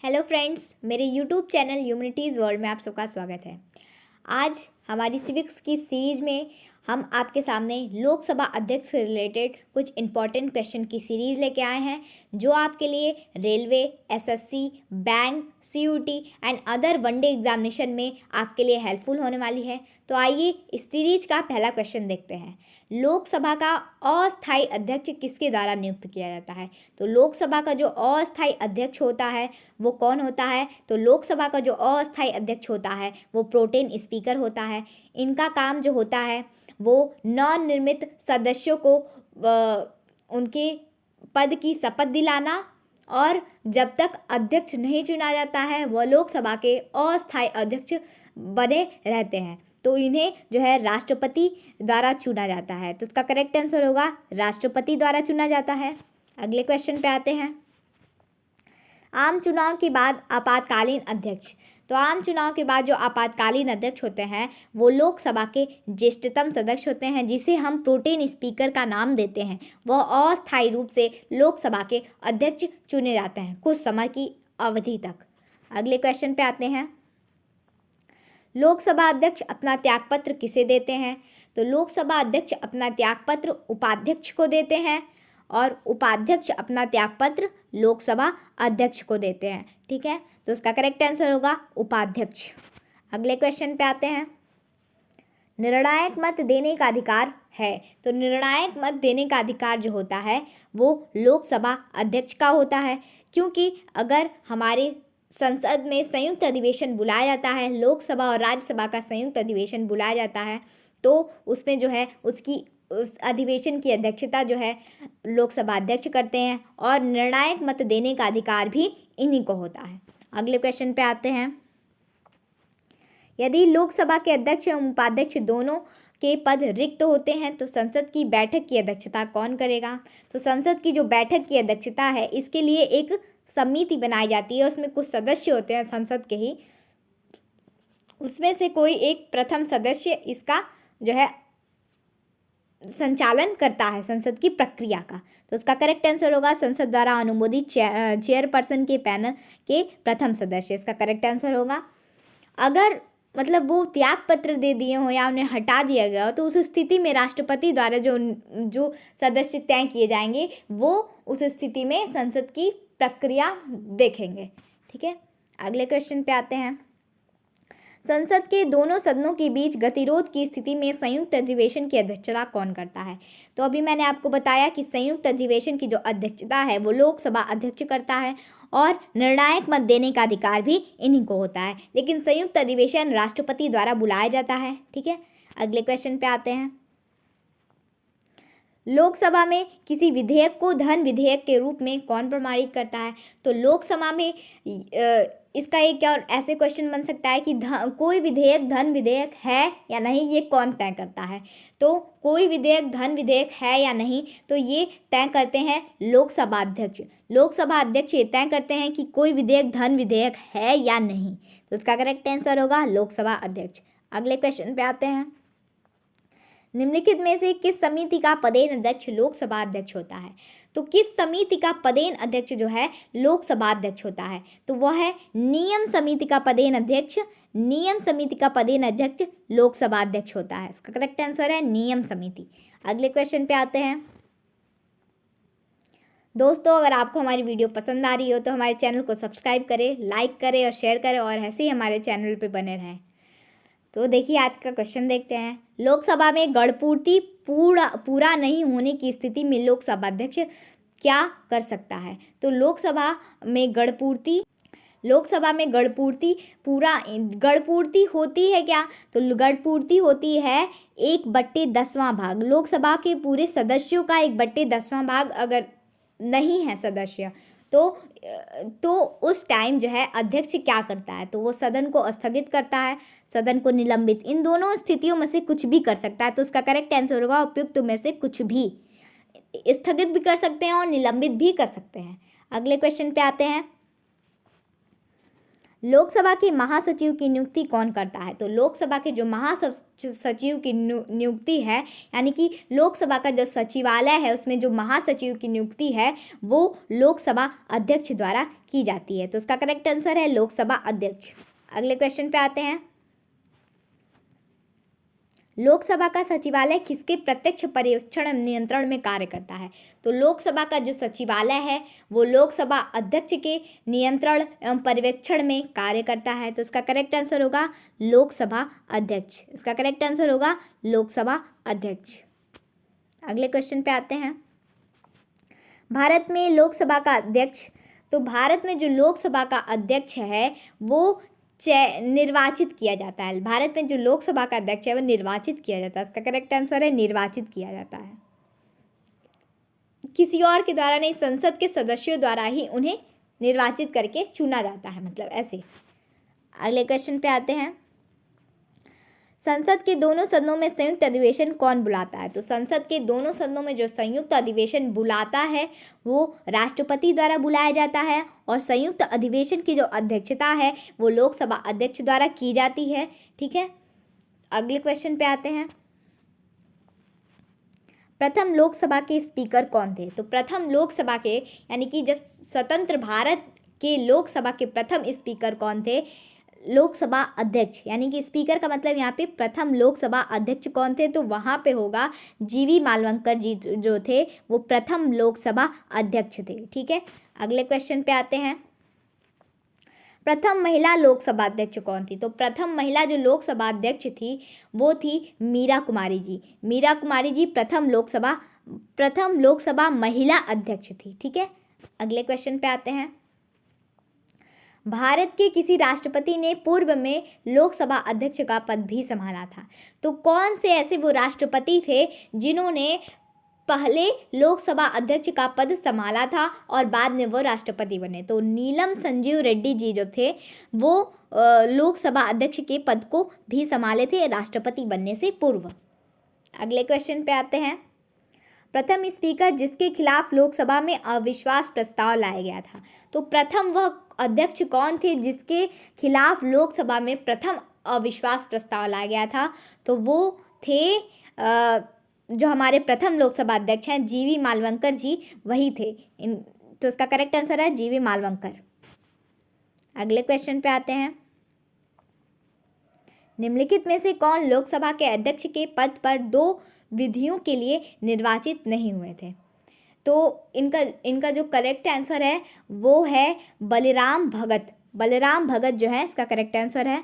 Hello friends, मेरे YouTube channel humanities world में आप सबका स्वागत है। आज हमारी सिविक्स की सीरीज में हम आपके सामने लोकसभा अध्यक्ष से रिलेटेड कुछ इम्पॉर्टेंट क्वेश्चन की सीरीज़ लेके आए हैं, जो आपके लिए railway, SSC, bank, CUET and other one day examination में आपके लिए हेल्पफुल होने वाली है। तो आइए इस सीरीज का पहला क्वेश्चन देखते हैं। लोकसभा का अस्थायी अध्यक्ष किसके द्वारा नियुक्त किया जाता है? तो लोकसभा का जो अस्थायी अध्यक्ष होता है वो कौन होता है? तो लोकसभा का जो अस्थायी अध्यक्ष होता है वो प्रोटेम स्पीकर होता है। इनका काम जो होता है वो नवनिर्मित सदस्यों को उनके पद की शपथ दिलाना, और जब तक अध्यक्ष नहीं चुना जाता है वह लोकसभा के अस्थायी अध्यक्ष बने रहते हैं। तो इन्हें जो है राष्ट्रपति द्वारा चुना जाता है। तो इसका करेक्ट आंसर होगा राष्ट्रपति द्वारा चुना जाता है। अगले क्वेश्चन पे आते हैं। आम चुनाव के बाद आपातकालीन अध्यक्ष। तो आम चुनाव के बाद जो आपातकालीन अध्यक्ष होते हैं वो लोकसभा के ज्येष्ठतम सदस्य होते हैं, जिसे हम प्रोटेम स्पीकर का नाम देते हैं। वह अस्थायी रूप से लोकसभा के अध्यक्ष चुने जाते हैं कुछ समय की अवधि तक। अगले क्वेश्चन पे आते हैं। लोकसभा अध्यक्ष अपना त्यागपत्र किसे देते हैं? तो लोकसभा अध्यक्ष अपना त्यागपत्र उपाध्यक्ष को देते हैं, और उपाध्यक्ष अपना त्यागपत्र लोकसभा अध्यक्ष को देते हैं। ठीक है, तो इसका करेक्ट आंसर होगा उपाध्यक्ष। अगले क्वेश्चन पे आते हैं। निर्णायक मत देने का अधिकार है। तो निर्णायक मत देने का अधिकार जो होता है वो लोकसभा अध्यक्ष का होता है, क्योंकि अगर हमारे संसद में संयुक्त अधिवेशन बुलाया जाता है, लोकसभा और राज्यसभा का संयुक्त अधिवेशन बुलाया जाता है, तो उसमें जो है उस अधिवेशन की अध्यक्षता जो है लोकसभा अध्यक्ष करते हैं, और निर्णायक मत देने का अधिकार भी इन्हीं को होता है। अगले क्वेश्चन पे आते हैं। यदि लोकसभा के अध्यक्ष एवं उपाध्यक्ष दोनों के पद रिक्त होते हैं तो संसद की बैठक की अध्यक्षता कौन करेगा? तो संसद की जो बैठक की अध्यक्षता है इसके लिए एक समिति बनाई जाती है। उसमें कुछ सदस्य होते हैं संसद के ही, उसमें से कोई एक प्रथम सदस्य इसका जो है संचालन करता है संसद की प्रक्रिया का। तो इसका करेक्ट आंसर होगा संसद द्वारा अनुमोदित चेयरपर्सन के पैनल के प्रथम सदस्य। इसका करेक्ट आंसर होगा। अगर मतलब वो त्याग पत्र दे दिए हो या उन्हें हटा दिया गया हो तो उस स्थिति में राष्ट्रपति द्वारा जो सदस्य तय किए जाएंगे वो उस स्थिति में संसद की प्रक्रिया देखेंगे। ठीक है, अगले क्वेश्चन पे आते हैं। संसद के दोनों सदनों के बीच गतिरोध की स्थिति में संयुक्त अधिवेशन की अध्यक्षता कौन करता है? तो अभी मैंने आपको बताया कि संयुक्त अधिवेशन की जो अध्यक्षता है वो लोकसभा अध्यक्ष करता है, और निर्णायक मत देने का अधिकार भी इन्हीं को होता है, लेकिन संयुक्त अधिवेशन राष्ट्रपति द्वारा बुलाया जाता है। ठीक है, अगले क्वेश्चन पे आते हैं। लोकसभा में किसी विधेयक को धन विधेयक के रूप में कौन प्रमाणित करता है? तो लोकसभा में इसका एक और ऐसे क्वेश्चन बन सकता है कि कोई विधेयक धन विधेयक है या नहीं, ये कौन तय करता है? तो कोई विधेयक धन विधेयक है या नहीं तो ये तय करते हैं लोकसभा अध्यक्ष। लोकसभा अध्यक्ष ये तय करते हैं कि कोई विधेयक धन विधेयक है या नहीं। तो इसका करेक्ट आंसर होगा लोकसभा अध्यक्ष। अगले क्वेश्चन पे आते हैं। निम्नलिखित में से किस समिति का पदेन अध्यक्ष लोकसभा अध्यक्ष होता है? तो किस समिति का पदेन अध्यक्ष जो है लोकसभा अध्यक्ष होता है? तो वह है नियम समिति का पदेन अध्यक्ष। नियम समिति का पदेन अध्यक्ष लोकसभा अध्यक्ष होता है। इसका करेक्ट आंसर है नियम समिति। अगले क्वेश्चन पे आते हैं। दोस्तों, अगर आपको हमारी वीडियो पसंद आ रही हो तो हमारे चैनल को सब्सक्राइब करें, लाइक करें और शेयर करें, और ऐसे ही हमारे चैनल पे बने रहें। तो देखिए आज का क्वेश्चन देखते हैं। लोकसभा में गणपूर्ति पूरा नहीं होने की स्थिति में लोकसभा अध्यक्ष क्या कर सकता है? तो लोकसभा में गणपूर्ति होती है क्या? तो गणपूर्ति होती है 1/10वां भाग। लोकसभा के पूरे सदस्यों का 1/10वां भाग अगर नहीं है सदस्य तो उस टाइम जो है अध्यक्ष क्या करता है? तो वो सदन को स्थगित करता है, सदन को निलंबित, इन दोनों स्थितियों में से कुछ भी कर सकता है। तो उसका करेक्ट आंसर होगा उपयुक्त में से कुछ भी। स्थगित भी कर सकते हैं और निलंबित भी कर सकते हैं। अगले क्वेश्चन पे आते हैं। लोकसभा के महासचिव की नियुक्ति कौन करता है? तो लोकसभा के जो महासचिव की नियुक्ति है, यानी कि लोकसभा का जो सचिवालय है उसमें जो महासचिव की नियुक्ति है वो लोकसभा अध्यक्ष द्वारा की जाती है। तो उसका करेक्ट आंसर है लोकसभा अध्यक्ष। अगले क्वेश्चन पे आते हैं। लोकसभा का सचिवालय किसके प्रत्यक्ष पर्यवेक्षण एवं नियंत्रण में कार्य करता है? तो लोकसभा का जो सचिवालय है वो लोकसभा अध्यक्ष के नियंत्रण एवं पर्यवेक्षण में कार्य करता है। तो इसका करेक्ट आंसर होगा लोकसभा अध्यक्ष। इसका करेक्ट आंसर होगा लोकसभा अध्यक्ष। अगले क्वेश्चन पे आते हैं। भारत में लोकसभा का अध्यक्ष, तो भारत में जो लोकसभा का अध्यक्ष है वो निर्वाचित किया जाता है। भारत में जो लोकसभा का अध्यक्ष है वो निर्वाचित किया जाता है। इसका करेक्ट आंसर है निर्वाचित किया जाता है। किसी और के द्वारा नहीं, संसद के सदस्यों द्वारा ही उन्हें निर्वाचित करके चुना जाता है, मतलब ऐसे। अगले क्वेश्चन पे आते हैं। संसद के दोनों सदनों में संयुक्त अधिवेशन कौन बुलाता है? तो संसद के दोनों सदनों में जो संयुक्त अधिवेशन बुलाता है वो राष्ट्रपति द्वारा बुलाया जाता है, और संयुक्त अधिवेशन की जो अध्यक्षता है वो लोकसभा अध्यक्ष द्वारा की जाती है। ठीक है, अगले क्वेश्चन पे आते हैं। प्रथम लोकसभा के स्पीकर कौन थे? तो प्रथम लोकसभा के, यानी कि जब स्वतंत्र भारत के लोकसभा के प्रथम स्पीकर कौन थे? लोकसभा अध्यक्ष, यानी कि स्पीकर का मतलब यहाँ पे प्रथम लोकसभा अध्यक्ष कौन थे? तो वहाँ पे होगा जीवी मालवंकर जी जो थे वो प्रथम लोकसभा अध्यक्ष थे। ठीक है, अगले क्वेश्चन पे आते हैं। प्रथम महिला लोकसभा अध्यक्ष कौन थी? तो प्रथम महिला जो लोकसभा अध्यक्ष थी वो थी मीरा कुमारी जी। मीरा कुमारी जी प्रथम लोकसभा महिला अध्यक्ष थी। ठीक है, अगले क्वेश्चन पे आते हैं। भारत के किसी राष्ट्रपति ने पूर्व में लोकसभा अध्यक्ष का पद भी संभाला था। तो कौन से ऐसे वो राष्ट्रपति थे जिन्होंने पहले लोकसभा अध्यक्ष का पद संभाला था और बाद में वो राष्ट्रपति बने? तो नीलम संजीव रेड्डी जी जो थे वो लोकसभा अध्यक्ष के पद को भी संभाले थे राष्ट्रपति बनने से पूर्व। अगले क्वेश्चन पे आते हैं। प्रथम स्पीकर जिसके खिलाफ लोकसभा में अविश्वास प्रस्ताव लाया गया था। तो प्रथम वह अध्यक्ष कौन थे जिसके खिलाफ लोकसभा में प्रथम अविश्वास प्रस्ताव लाया गया था? तो वो थे जो हमारे प्रथम लोकसभा अध्यक्ष हैं जीवी मालवंकर जी, वही थे। तो इसका करेक्ट आंसर है जीवी मालवंकर। अगले क्वेश्चन पे आते हैं। निम्नलिखित में से कौन लोकसभा के अध्यक्ष के पद पर 2 विधियों के लिए निर्वाचित नहीं हुए थे? तो इनका जो करेक्ट आंसर है वो है बलिराम भगत। बलिराम भगत जो है इसका करेक्ट आंसर है।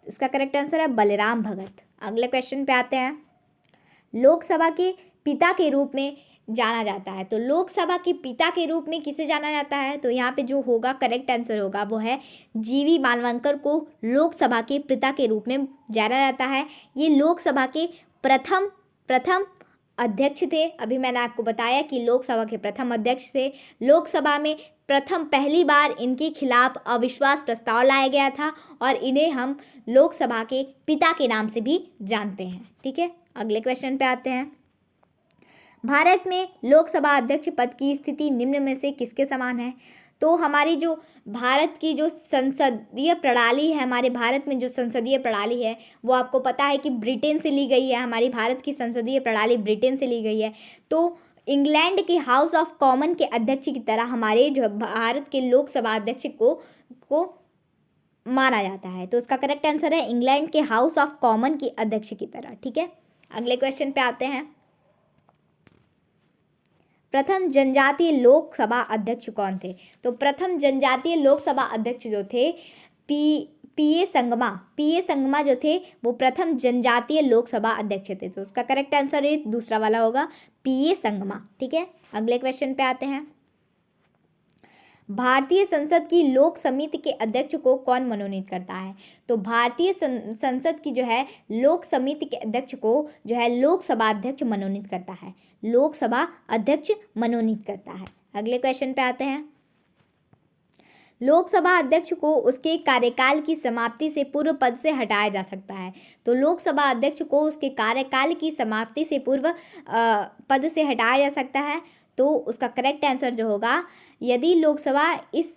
इसका करेक्ट आंसर है बलिराम भगत। अगले क्वेश्चन पे आते हैं। लोकसभा के पिता के रूप में जाना जाता है। तो लोकसभा के पिता के रूप में किसे जाना जाता है? तो यहाँ पे जो होगा करेक्ट आंसर होगा वो है जीवी मालवंकर को लोकसभा के पिता के रूप में जाना जाता है। ये लोकसभा के प्रथम अध्यक्ष थे। अभी मैंने आपको बताया कि लोकसभा के प्रथम अध्यक्ष थे। लोकसभा में पहली बार इनके खिलाफ अविश्वास प्रस्ताव लाया गया था और इन्हें हम लोकसभा के पिता के नाम से भी जानते हैं। ठीक है, अगले क्वेश्चन पे आते हैं। भारत में लोकसभा अध्यक्ष पद की स्थिति निम्न में से किसके समान है? तो हमारी जो भारत की जो संसदीय प्रणाली है, हमारे भारत में जो संसदीय प्रणाली है वो आपको पता है कि ब्रिटेन से ली गई है। हमारी भारत की संसदीय प्रणाली ब्रिटेन से ली गई है। तो इंग्लैंड के हाउस ऑफ कॉमन के अध्यक्ष की तरह हमारे जो भारत के लोकसभा अध्यक्ष को माना जाता है। तो उसका करेक्ट आंसर है इंग्लैंड के हाउस ऑफ कॉमन के अध्यक्ष की तरह। ठीक है, अगले क्वेश्चन पे आते हैं। प्रथम जनजातीय लोकसभा अध्यक्ष कौन थे? तो प्रथम जनजातीय लोकसभा अध्यक्ष जो थे पीए संगमा जो थे वो प्रथम जनजातीय लोकसभा अध्यक्ष थे। तो उसका करेक्ट आंसर है दूसरा वाला होगा पीए संगमा। ठीक है, अगले क्वेश्चन पे आते हैं। भारतीय संसद की लोक समिति के अध्यक्ष को कौन मनोनीत करता है? तो भारतीय संसद की जो है लोक समिति के अध्यक्ष को जो है लोकसभा अध्यक्ष मनोनीत करता है। लोकसभा अध्यक्ष मनोनीत करता है। अगले क्वेश्चन पे आते हैं। लोकसभा अध्यक्ष को उसके कार्यकाल की समाप्ति से पूर्व पद से हटाया जा सकता है। तो लोकसभा अध्यक्ष को उसके कार्यकाल की समाप्ति से पूर्व पद से हटाया जा सकता है। तो उसका करेक्ट आंसर जो होगा, यदि लोकसभा इस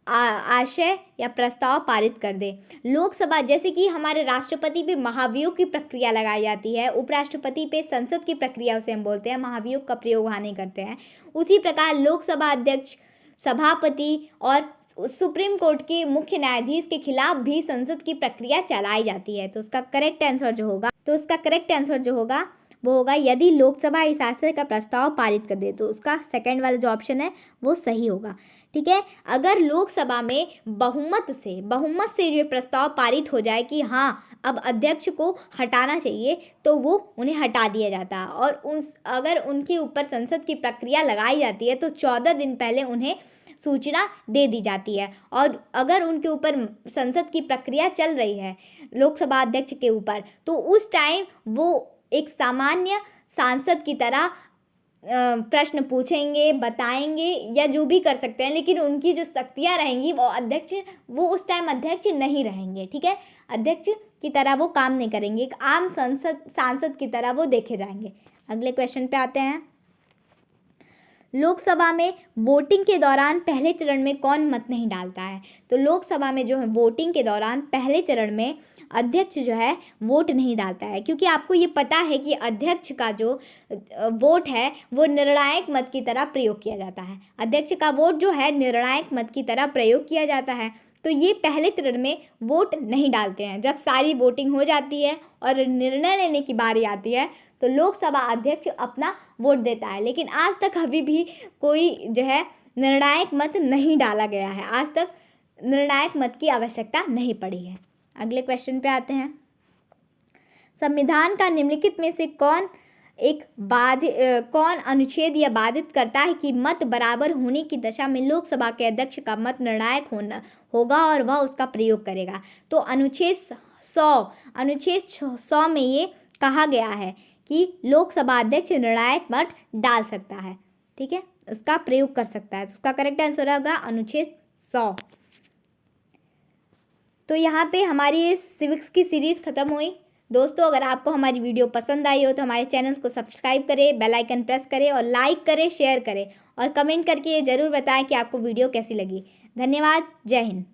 आशय या प्रस्ताव पारित कर दे। लोकसभा, जैसे कि हमारे राष्ट्रपति पे महाभियोग की प्रक्रिया लगाई जाती है, उपराष्ट्रपति पे संसद की प्रक्रिया उसे हम बोलते हैं, महाभियोग का प्रयोग वहाँ नहीं करते हैं, उसी प्रकार लोकसभा अध्यक्ष, सभापति और सुप्रीम कोर्ट के मुख्य न्यायाधीश के खिलाफ भी संसद की प्रक्रिया चलाई जाती है। तो उसका करेक्ट आंसर जो होगा वो होगा यदि लोकसभा इस आशय का प्रस्ताव पारित कर दे, तो उसका सेकंड वाला जो ऑप्शन है वो सही होगा। ठीक है, अगर लोकसभा में बहुमत से ये प्रस्ताव पारित हो जाए कि हाँ अब अध्यक्ष को हटाना चाहिए, तो वो उन्हें हटा दिया जाता है, और अगर उनके ऊपर संसद की प्रक्रिया लगाई जाती है तो 14 दिन पहले उन्हें सूचना दे दी जाती है। और अगर उनके ऊपर संसद की प्रक्रिया चल रही है लोकसभा अध्यक्ष के ऊपर, तो उस टाइम वो एक सामान्य सांसद की तरह प्रश्न पूछेंगे, बताएंगे या जो भी कर सकते हैं, लेकिन उनकी जो शक्तियाँ रहेंगी वो उस टाइम अध्यक्ष नहीं रहेंगे। ठीक है, अध्यक्ष की तरह वो काम नहीं करेंगे, एक आम सांसद की तरह वो देखे जाएंगे। अगले क्वेश्चन पे आते हैं। लोकसभा में वोटिंग के दौरान पहले चरण में कौन मत नहीं डालता है? तो लोकसभा में जो है वोटिंग के दौरान पहले चरण में अध्यक्ष जो है वोट नहीं डालता है, क्योंकि आपको ये पता है कि अध्यक्ष का जो वोट है वो निर्णायक मत की तरह प्रयोग किया जाता है। अध्यक्ष का वोट जो है निर्णायक मत की तरह प्रयोग किया जाता है, तो ये पहले चरण में वोट नहीं डालते हैं। जब सारी वोटिंग हो जाती है और निर्णय लेने की बारी आती है, तो लोकसभा अध्यक्ष अपना वोट देता है, लेकिन आज तक अभी भी कोई जो है निर्णायक मत नहीं डाला गया है। आज तक निर्णायक मत की आवश्यकता नहीं पड़ी है। अगले क्वेश्चन पे आते हैं। संविधान का निम्नलिखित में से कौन अनुच्छेद यह बाधित करता है कि मत बराबर होने की दशा में लोकसभा के अध्यक्ष का मत निर्णायक होगा और वह उसका प्रयोग करेगा? तो अनुच्छेद 100 में ये कहा गया है कि लोकसभा अध्यक्ष निर्णायक मत डाल सकता है। ठीक है, उसका प्रयोग कर सकता है। उसका करेक्ट आंसर होगा अनुच्छेद 100। तो यहाँ पे हमारी ये सिविक्स की सीरीज़ ख़त्म हुई। दोस्तों, अगर आपको हमारी वीडियो पसंद आई हो तो हमारे चैनल को सब्सक्राइब करें, बेल आइकन प्रेस करें और लाइक करें, शेयर करें और कमेंट करके ये ज़रूर बताएं कि आपको वीडियो कैसी लगी। धन्यवाद। जय हिंद।